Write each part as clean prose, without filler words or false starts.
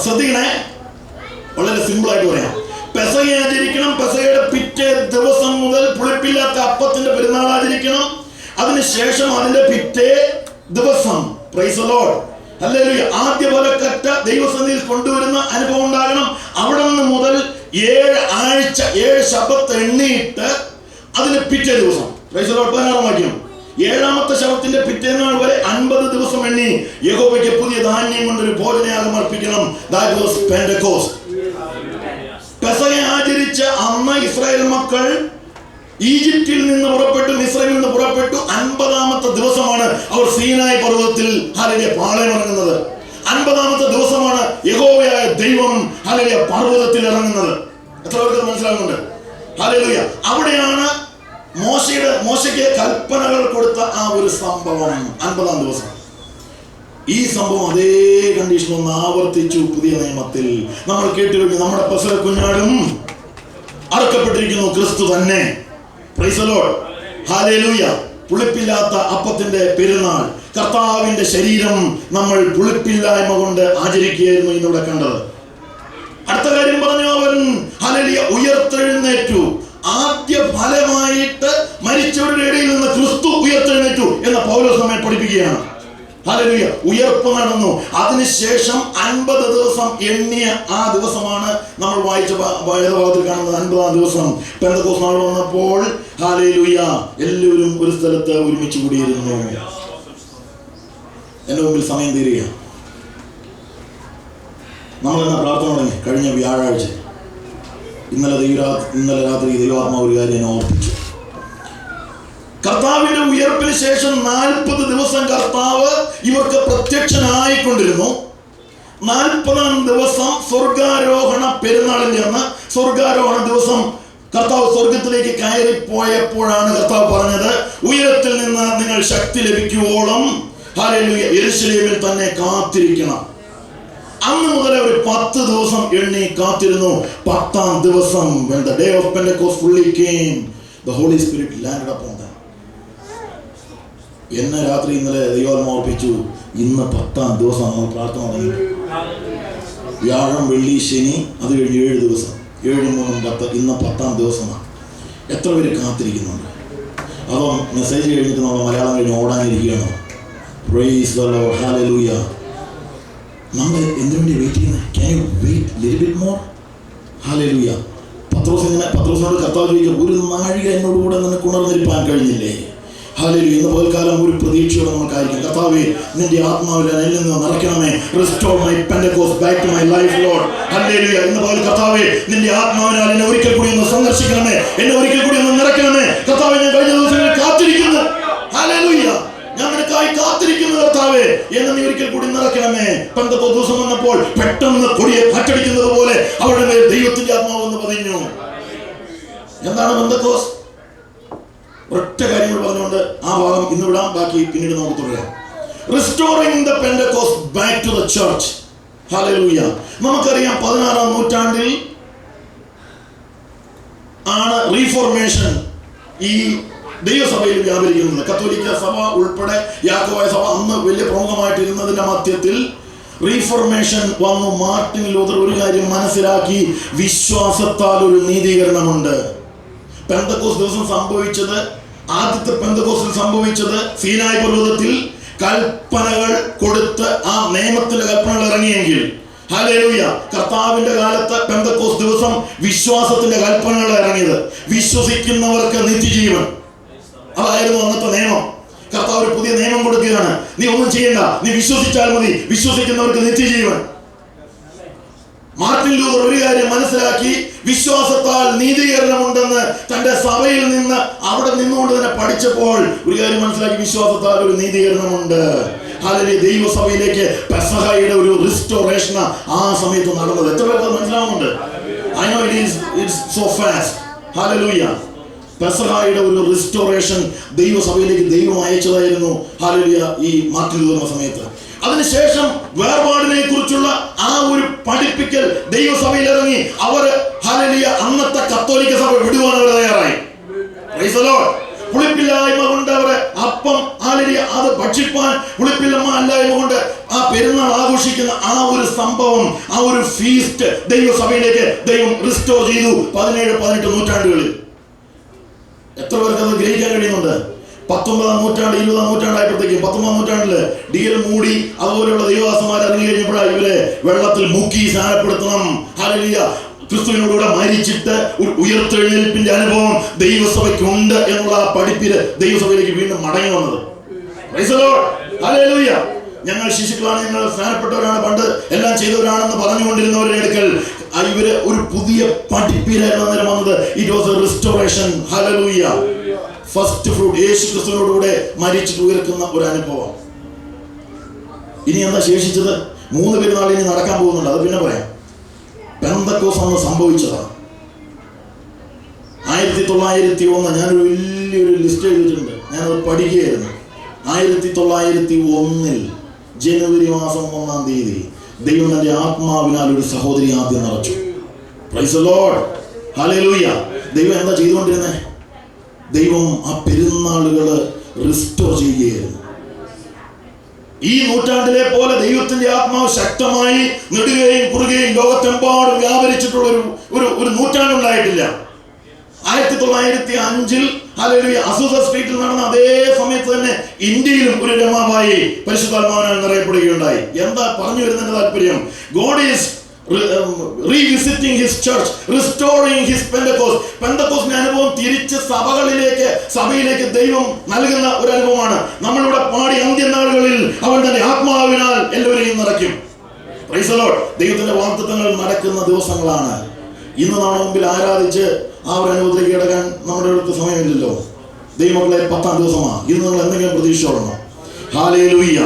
ശ്രദ്ധിക്കണേ, വളരെ സിമ്പിൾ ആയിട്ട് പറയാം. പെസഹ ആചരിക്കണം. പെസഹയുടെ പിറ്റേ ദിവസം മുതൽ പുളിപ്പില്ലാത്ത അപ്പത്തിന്റെ പെരുന്നാൾ ആചരിക്കണം. അതിനുശേഷം അതിന്റെ പിറ്റേ ദിവസം പ്രൈസ് ദി ലോർഡ് ഹല്ലേലൂയ ആദ്യ ഫലക്കറ്റ ദൈവസന്നിധിയിൽ കൊണ്ടുവരുന്ന അനുഭവം ഉണ്ടാകണം. അവിടെ നിന്ന് മുതൽ 7 ആഴ്ച 7 ശബ്ബത്ത് എണ്ണിയിട്ട് അതിന് പിറ്റേ ദിവസം പ്രൈസ് ദി ലോർഡ് 16 വാക്യം 7ാമത്തെ ശബ്ബത്തിന്റെ പിറ്റേന്നാൾ വരെ 50 ദിവസം എണ്ണി യഹോവയ്ക്ക് പുതിയ ധാന്യം കൊണ്ടൊരു ഭോജനയാഗം അർപ്പിക്കണം. That was Pentecost. പെസഹ ആചരിച്ച അന്ന് ഇസ്രായേൽ മക്കൾ ഈജിപ്തിൽ നിന്ന് പുറപ്പെട്ടു, മിസ്രൈമിൽ നിന്ന് പുറപ്പെട്ടു. 50ാമത്തെ ദിവസമാണ് അവർ സീനായി പർവ്വതത്തിൽ ഹല്ലേലൂയ പാളയമിറങ്ങുന്നത്. 50ാമത്തെ ദിവസമാണ് യഹോവയായ ദൈവം ഹല്ലേലൂയ പർവ്വതത്തിൽ ഇറങ്ങുന്നത്. എത്ര പേർക്ക് മനസ്സിലാകുന്നുണ്ട്? ഹല്ലേലൂയ. അവിടെയാണ് മോശയ്ക്ക് കൽപ്പനകൾ കൊടുത്ത ആ ഒരു സംഭവം. 50ാം ദിവസം ഈ സംഭവം അതേ കണ്ടീഷൻ ഒന്ന് ആവർത്തിച്ചു പുതിയ നിയമത്തിൽ. നമ്മൾ കേട്ടുകഴിഞ്ഞു, നമ്മുടെ പെസഹ കുഞ്ഞാടും അറക്കപ്പെട്ടിരിക്കുന്നു, ക്രിസ്തു തന്നെ. Price the lord hallelujah. പുളിപ്പില്ലാത്ത അപ്പത്തിന്റെ പെരുന്നാൾ, കർത്താവിന്റെ ശരീരം നമ്മൾ പുളിപ്പില്ലായ്മ കൊണ്ട് ആചരിക്കുകയായിരുന്നു ഇന്നിവിടെ കണ്ടത്. അടുത്ത കാര്യം പറഞ്ഞു, അവൻ ഹല്ലേലൂയ ഉയർത്തെഴുന്നേറ്റു. ആദ്യ ഫലമായിട്ട് മരിച്ചവരുടെ ഇടയിൽ നിന്ന് ക്രിസ്തു ഉയർത്തെഴുന്നേറ്റു എന്ന് പൗലോസ് നമ്മെ പഠിപ്പിക്കുകയാണ്. ഹല്ലേലൂയ. ഉയർപ്പ് നടന്നു. അതിനുശേഷം 50 ദിവസം എണ്ണിയ ആ ദിവസമാണ് നമ്മൾ വായിച്ച വേദഭാഗത്തിൽ കാണുന്നത്. 50ാം ദിവസം പെന്തക്കോസ്ത് നാൾ വന്നപ്പോൾ ഹല്ലേലൂയ എല്ലാവരും ഒരു സ്ഥലത്ത് ഒരുമിച്ച് കൂടിയിരുന്നു. എന്റെ മുമ്പിൽ സമയം തീരുക. നമ്മളെന്നാ പ്രാർത്ഥന തുടങ്ങി കഴിഞ്ഞ വ്യാഴാഴ്ച. ഇന്നലെ രാത്രി ദൈവാത്മാവ് ഒരു കാര്യം എന്നെ ഓർപ്പിച്ചു. കർത്താവിന്റെ ഉയർപ്പിന് ശേഷം 40 ദിവസം കർത്താവ് ഇവർക്ക് പ്രത്യക്ഷനായിക്കൊണ്ടിരുന്നു. 40ാം ദിവസം സ്വർഗാരോഹണ പെരുന്നാളിന്റെ അന്ന്, സ്വർഗാരോഹണ ദിവസം കർത്താവ് സ്വർഗത്തിലേക്ക് കയറിപ്പോയപ്പോഴാണ് കർത്താവ് പറഞ്ഞത്, ഉയരത്തിൽ നിന്ന് നിങ്ങൾ ശക്തി ലഭിക്കുവോളം ഹല്ലേലൂയ യെരൂശലേമിൽ തന്നെ കാത്തിരിക്കണം. അന്ന് മുതൽ അവർ 10 ദിവസം എണ്ണി കാത്തിരുന്നു. 10ാം ദിവസം when the day of Pentecost fully came, the Holy Spirit landed upon them. എന്നെ രാത്രി ഇന്നലെ ദൈവാത്മാവ് ഓർപ്പിച്ചു, ഇന്ന് 10ാം ദിവസം നമ്മൾ പ്രാർത്ഥന തുടങ്ങി. വ്യാഴം, വെള്ളി, ശനി, അത് കഴിഞ്ഞ് 7 ദിവസം, 7, 3, 10. ഇന്ന് 10ാം ദിവസമാണ്. എത്ര പേര് കാത്തിരിക്കുന്നുണ്ട്? അതോ മെസ്സേജ് കഴിഞ്ഞിട്ട് നമ്മൾ മലയാളം കഴിഞ്ഞ് ഓടാനിരിക്കുകയാണോ? Praise the lord hallelujah. നമ്മൾ എന്തിനുവേണ്ടി വെയിറ്റ് ചെയ്യുന്നത്? Can you wait little bit more? Hallelujah. പത്രോസിനോട് കർത്താവ് ചോദിക്കും, ഒരു നാഴിക എന്നോടുകൂടെ നിനക്ക് ഉണർന്നിരിക്കാൻ കഴിഞ്ഞില്ലേ? ഹല്ലേലൂയ. ഇന്ന് പകൽക്കാലം ഒരു പ്രതീക്ഷയോടെ നമുക്കായിരിക്കും. കർത്താവേ, നിന്റെ ആത്മാവിൽ എന്നിൽ നിന്ന് നിറയ്ക്കണമേ. Restore my pentecost back to my life lord. Hallelujah. ഇന്ന് പകൽ കർത്താവേ, നിന്റെ ആത്മാവിനാൽ എന്നെ ഒരിക്കൽ കൂടി ഒന്ന് സന്ദർശിക്കണമേ, എന്നെ ഒരിക്കൽ കൂടി ഒന്ന് നിറയ്ക്കണമേ. കർത്താവേ, ഞാൻ കഴിഞ്ഞ ദിവസങ്ങളിൽ കാത്തിരിക്കുന്നു. ഹല്ലേലൂയ. ഞാൻ നിനക്കായി കാത്തിരിക്കുന്നു കർത്താവേ, എന്നെ നീ ഒരിക്കൽ കൂടി നിറയ്ക്കണമേ. പെന്തക്കോസ്ത് ദിവസം വന്നപ്പോൾ പെട്ടെന്ന് കൊടിയെ കാറ്റടിക്കുന്നത് പോലെ അവരുടെ മേൽ ദൈവത്തിന്റെ ആത്മാവ് എന്ന് പതിഞ്ഞു. എന്താണ് പെന്തക്കോസ്ത്? ഒറ്റ കാര്യങ്ങൾ പറഞ്ഞുകൊണ്ട് ആ ഭാഗം ഇന്ന് വിടാം, ബാക്കി പിന്നീട് നമുക്ക് തുടരാം. Restoring the Pentecost back to the church. Hallelujah. നമുക്കറിയാം 16ാം നൂറ്റാണ്ടിൽ ആണ് റീഫോർമേഷൻ ഈ ദൈവസഭയിൽ വ്യാപരിക്കുന്നത്. കത്തോലിക്ക സഭ ഉൾപ്പെടെ യാക്കോബായ സഭ അന്ന് വലിയ പ്രമുഖമായിട്ടിരുന്നതിന്റെ മധ്യത്തിൽ റീഫോർമേഷൻ വന്നു. മാർട്ടിൻ ലൂതർ ഒരു കാര്യം മനസ്സിലാക്കി, വിശ്വാസത്താൽ ഒരു നീതീകരണമുണ്ട്. പെന്തക്കോസ്ത് ദിവസം സംഭവിച്ചത്, ആദ്യത്തെ പെന്തക്കോസ്തിൽ സംഭവിച്ചത്, സീനായി പർവ്വതത്തിൽ കൽപ്പനകൾ കൊടുത്ത് ആ നിയമത്തിന്റെ കൽപ്പനകൾ ഇറങ്ങിയെങ്കിൽ, ഹല്ലേലൂയ, കർത്താവിന്റെ കാലത്ത് പെന്തക്കോസ്ത് ദിവസം വിശ്വാസത്തിന്റെ കൽപ്പനകൾ ഇറങ്ങിയത്. വിശ്വസിക്കുന്നവർക്ക് നിത്യജീവൻ, അതായിരുന്നു അന്നത്തെ നിയമം. കർത്താവ് ഒരു പുതിയ നിയമം കൊടുക്കുകയാണ്. നീ ഒന്നും ചെയ്യണ്ട, നീ വിശ്വസിച്ചാൽ മതി, വിശ്വസിക്കുന്നവർക്ക് നിത്യജീവൻ. മാർട്ടിൻ ലൂതർ ഒരു കാര്യം മനസ്സിലാക്കി, വിശ്വാസത്താൽ നീതീകരണമുണ്ടെന്ന് തന്റെ സഭയിൽ നിന്ന് അവിടെ നിന്നുകൊണ്ട് തന്നെ പഠിച്ചപ്പോൾ ഒരു കാര്യം മനസ്സിലാക്കി, വിശ്വാസത്താൽ ഒരു നീതീകരണമുണ്ട്. ഹല്ലേലൂയ. ദൈവസഭയിലേക്ക് പെസഹയുടെ ഒരു റിസ്റ്റോറേഷൻ ആ സമയത്ത് നടന്നത്. എത്ര പേർക്ക് മനസ്സിലാവുന്നുണ്ട്? I know it's so fast. Hallelujah. പെസഹയുടെ ഒരു റിസ്റ്റോറേഷൻ ദൈവസഭയിലേക്ക് ദൈവം അയച്ചതായിരുന്നു. ഹല്ലേലൂയ. ഈ മാർട്ടിൻ ലൂതറിന്റെ സമയത്ത് അതിനുശേഷം വേർപാടിനെ കുറിച്ചുള്ള ആ ഒരു പഠിപ്പിക്കൽ ദൈവസഭയിൽ ഇറങ്ങി. അവര് ഹല്ലേലൂയ അന്നത്തെ കത്തോലിക്ക സഭ വിടുവാൻ അവർ തയ്യാറായി. Price the Lord. പുളിപ്പില്ലായ്മ കൊണ്ട് അവരെ അപ്പം ഹല്ലേലൂയ അത് ഭക്ഷിപ്പാൻ പുളിപ്പില്ലായ്മ കൊണ്ട് ആ പെരുന്നാൾ ആഘോഷിക്കുന്ന ആ ഒരു സംഭവം, ആ ഒരു ഫീസ്റ്റ് ദൈവസഭയിലേക്ക് ദൈവം റിസ്റ്റോർ ചെയ്തു 17-18 നൂറ്റാണ്ടുകളിൽ. എത്ര പേർക്ക് അത് ഗ്രഹിക്കാൻ കഴിയുന്നുണ്ട്? 19-ാം നൂറ്റാണ്ട് 20-ാം നൂറ്റാണ്ടായപ്പോഴത്തേക്കും 19-ാം നൂറ്റാണ്ടില് DL മൂടി അതുപോലെയുള്ള ദൈവദാസന്മാർ ഇറങ്ങി കഴിഞ്ഞപ്പോഴാണ് ഇവരെ വെള്ളത്തിൽ മുക്കി സ്നാനപ്പെടുത്തണം, ഹല്ലേലൂയ, ക്രിസ്തുവിനോടുകൂടെ മരിച്ചിട്ട് ഒരു ഉയർത്തെഴുന്നേൽപ്പിന്റെ അനുഭവം ദൈവസഭയ്ക്കുണ്ട് എന്നുള്ള പഠിപ്പില് ദൈവസഭയിലേക്ക് വീണ്ടും മടങ്ങി വന്നത്. Price the lord, hallelujah. ഞങ്ങൾ ശിശുക്കളാണ്, ഞങ്ങൾ സ്നാനപ്പെട്ടവരാണ്, പണ്ട് എല്ലാം ചെയ്തവരാണെന്ന് പറഞ്ഞുകൊണ്ടിരുന്നവരുടെ അടുക്കൽ ഇവര് ഒരു പുതിയ പഠിപ്പിലായിരുന്നു നേരം വന്നത്. It was a restoration, hallelujah. First fruit, യേശു ക്രിസ്തുവിനോടുകൂടെ മരിച്ചിട്ട് ഉയർക്കുന്ന ഒരു അനുഭവം. ഇനി എന്താ ശേഷിച്ചത്? 3 പെരുന്നാൾ ഇനി നടക്കാൻ പോകുന്നുണ്ട്, അത് പിന്നെ പറയാം. പെന്തക്കോസ്ത് അന്ന് സംഭവിച്ചതാണ് 1901. ഞാനൊരു വലിയൊരു ലിസ്റ്റ് എഴുതിയിട്ടുണ്ട്, ഞാനത് പഠിക്കുകയായിരുന്നു. 1901 ജനുവരി മാസം 1-ാം തീയതി ദൈവം തന്റെ ആത്മാവിനാൽ ഒരു സഹോദരി ആദ്യം നിറച്ചു. Price the lord, hallelujah. ദൈവം എന്താ ചെയ്തുകൊണ്ടിരുന്നേ? ദൈവം ആ പെരുന്നാളുകള് റിസ്റ്റോർ ചെയ്യുകയായിരുന്നു. ഈ നൂറ്റാണ്ടിലെ പോലെ ദൈവത്തിന്റെ ആത്മാവ് ശക്തമായി നെടുകയും കുറുകയും ലോകത്തെമ്പാടും വ്യാപരിച്ചിട്ടുള്ള ഒരു നൂറ്റാണ്ടുണ്ടായിട്ടില്ല. 1905 ഹല്ലേലൂയ അസൂസ സ്ട്രീറ്റിൽ നടന്ന അതേ സമയത്ത് തന്നെ ഇന്ത്യയിലും ഒരു രമാബായി പരിശുദ്ധാത്മാവിനാൽ നിറയപ്പെടുകയുണ്ടായി. എന്താ പറഞ്ഞു വരുന്നതിന്റെ താല്പര്യം? God is revisiting his church, restoring his Pentecost. പെന്തക്കോസ്റ്റിന്റെ അനുഭവം തിരിച്ച് സഭയിലേക്ക് ദൈവം നൽകുന്ന ഒരു അനുഭവമാണ്. നമ്മളിവിടെ പാടി അന്ത്യനാളുകളിൽ അവൻ തന്റെ ആത്മാവിനാൽ എല്ലാവരെയും നിറയ്ക്കും. Price the Lord. ദൈവത്തിന്റെ വാഗ്ദത്തങ്ങൾ നടക്കുന്ന ദിവസങ്ങളാണ്. ഇന്ന് നമ്മുടെ മുമ്പിൽ ആരാധിച്ച് ആ ഒരു അനുഭവത്തിലേക്ക് കിടക്കാൻ നമ്മുടെ അടുത്ത് സമയമില്ലല്ലോ. ദൈവമക്കളെ, 10-ാം ദിവസമാണ്. ഇന്ന് നിങ്ങൾ എന്തെങ്കിലും പ്രതീക്ഷ ഉള്ളണം. ഹല്ലേലൂയ.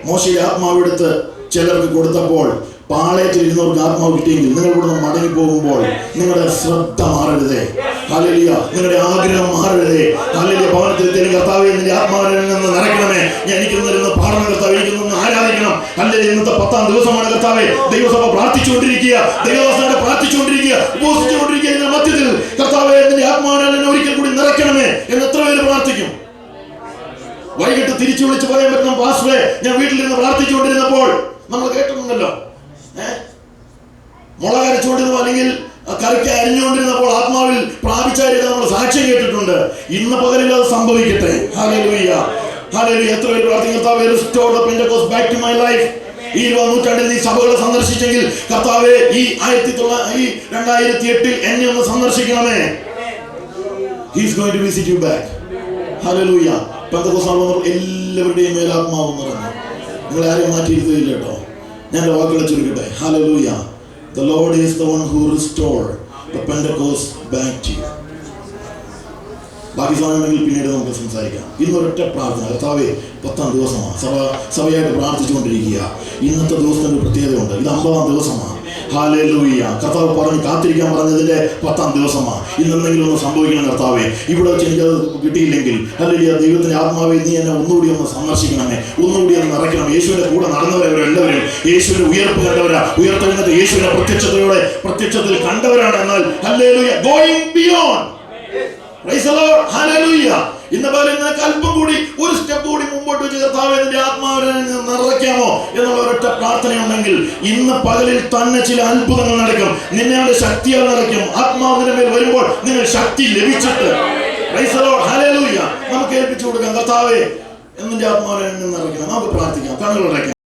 മോശയുടെ ആത്മാവെടുത്ത് ചിലർക്ക് കൊടുത്തപ്പോൾ പാളയത്തിൽ ഇരുന്നവർക്ക് ആത്മാവ് കിട്ടിയെങ്കിൽ നിങ്ങൾ ഇവിടുന്ന് മടങ്ങി പോകുമ്പോൾ നിങ്ങളുടെ ശ്രദ്ധ മാറരുതേ. ഹല്ലേലൂയ. നിങ്ങളുടെ ആഗ്രഹം മാറരുതേ. ഹല്ലേലൂയ. ഭവനത്തിൽ കർത്താവേ നിന്റെ ആത്മാവിൽ നിന്ന് നിറയ്ക്കണമേ. ഞാൻ എനിക്കൊന്നിരുന്ന് പാടണം കർത്താവ്, എനിക്കൊന്ന് ആരാധിക്കണം. ഹല്ലേലൂയ. ഇന്നത്തെ 10-ാം ദിവസമാണ് കർത്താവേ. ദൈവസഭ പ്രാർത്ഥിച്ചുകൊണ്ടിരിക്കുക, ദൈവദാസനെ പ്രാർത്ഥിച്ചുകൊണ്ടിരിക്കുക, ഉപവസിച്ചുകൊണ്ടിരിക്കുക. ഇതിന്റെ മധ്യത്തിൽ കർത്താവേ നിന്റെ ആത്മാവിനെ എന്നെ ഒരിക്കൽ കൂടി നിറയ്ക്കണമേ എന്ന് എത്ര പേര് പ്രാർത്ഥിക്കും? വൈകിട്ട് തിരിച്ചു വിളിച്ച് പറയാൻ പറ്റണം, പാസ്റ്ററെ ഞാൻ വീട്ടിലിരുന്ന് പ്രാർത്ഥിച്ചുകൊണ്ടിരുന്നപ്പോൾ. നമ്മൾ കേട്ടിട്ടുണ്ടല്ലോ, മുള കരച്ചുകൊണ്ടിരുന്നോ അല്ലെങ്കിൽ കറിക്ക് അരിഞ്ഞുകൊണ്ടിരുന്നപ്പോൾ ആത്മാവിൽ പ്രാപിച്ചായിട്ട് നമ്മൾ സാക്ഷ്യം കേട്ടിട്ടുണ്ട്. ഇന്ന് പകലിൽ അത് സംഭവിക്കട്ടെ. Hallelujah, hallelujah. എത്ര പേര് പ്രാർത്ഥിക്കും, കർത്താവേ restore the Pentecost back to my life. ഈ 20-ാം നൂറ്റാണ്ടിൽ നീ സഭകളെ സന്ദർശിച്ചെങ്കിൽ കർത്താവേ ഈ 2008 എന്നെ ഒന്ന് സന്ദർശിക്കണമേ. He is going to visit you back. Hallelujah. Pentecost ആകുമ്പോൾ എല്ലാവരുടെയും മേൽ ആത്മാവ് നിറഞ്ഞു. നിങ്ങൾ ആരെയും മാറ്റിയിരുത്തുകയില്ല കേട്ടോ. ഞാൻ വാക്കുകളെ ചുരുക്കട്ടെ. Hallelujah. The Lord is the one who restored the Pentecost back to you. ബാക്കി സമയമെങ്കിൽ പിന്നീട് നമുക്ക് സംസാരിക്കാം. ഇന്നൊരൊറ്റ പ്രാർത്ഥന. കർത്താവേ 10-ാം ദിവസമാണ്, സഭയായിട്ട് പ്രാർത്ഥിച്ചുകൊണ്ടിരിക്കുക. ഇന്നത്തെ ദിവസത്തിന് ഒരു പ്രത്യേകതയുണ്ട്. ഇത് 50-ാം ദിവസമാണ്. ഹല്ലേലൂയ. കർത്താവ് പറഞ്ഞ് കാത്തിരിക്കാൻ പറഞ്ഞതിന്റെ 10-ാം ദിവസമാണ്. ഇന്നെന്തെങ്കിലും ഒന്ന് സംഭവിക്കണം കർത്താവേ. ഇവിടെ വെച്ച് എനിക്കത് കിട്ടിയില്ലെങ്കിൽ ഹല്ലേലൂയ, ദൈവത്തിന്റെ ആത്മാവേ നീ എന്നെ ഒന്നുകൂടി ഒന്ന് സന്ദർശിക്കണമേ, ഒന്നുകൂടി ഒന്ന് നിറയ്ക്കണം. യേശുവിന്റെ കൂടെ നടന്നവരെല്ലാവരും യേശുവിന്റെ ഉയർപ്പ് കണ്ടവരാ. ഉയർത്തെഴുന്നേറ്റ് യേശുവിന്റെ പ്രത്യക്ഷത്തിൽ കണ്ടവരാണ്. എന്നാൽ hallelujah, going beyond. Praise the lord, hallelujah. ഇന്നപോലെ നിനക്ക് അല്പം കൂടി ഒരു സ്റ്റെപ്പ് കൂടി മുമ്പോട്ട് വെച്ച് കർത്താവേ നിന്റെ ആത്മാവിനെ നിറയ്ക്കാമോ എന്നുള്ള ഒരൊറ്റ പ്രാർത്ഥനയുണ്ടെങ്കിൽ ഇന്ന് പകലിൽ തന്നെ ചില അത്ഭുതങ്ങൾ നടക്കും. നിന്നെ അവന്റെ ശക്തിയാൽ നിറയ്ക്കും. ആത്മാവിന്റെ മേൽ വരുമ്പോൾ നിങ്ങൾ ശക്തി ലഭിച്ചിട്ട് പ്രൈസ് ദി ലോർഡ്, ഹല്ലേലൂയ നമുക്ക് ഏൽപ്പിച്ചു കൊടുക്കാം. കർത്താവേ നിന്റെ ആത്മാവിനെ നിറയ്ക്കണം. നമുക്ക് പ്രാർത്ഥിക്കാം. കണ്ണുകൾ അടയ്ക്കാം.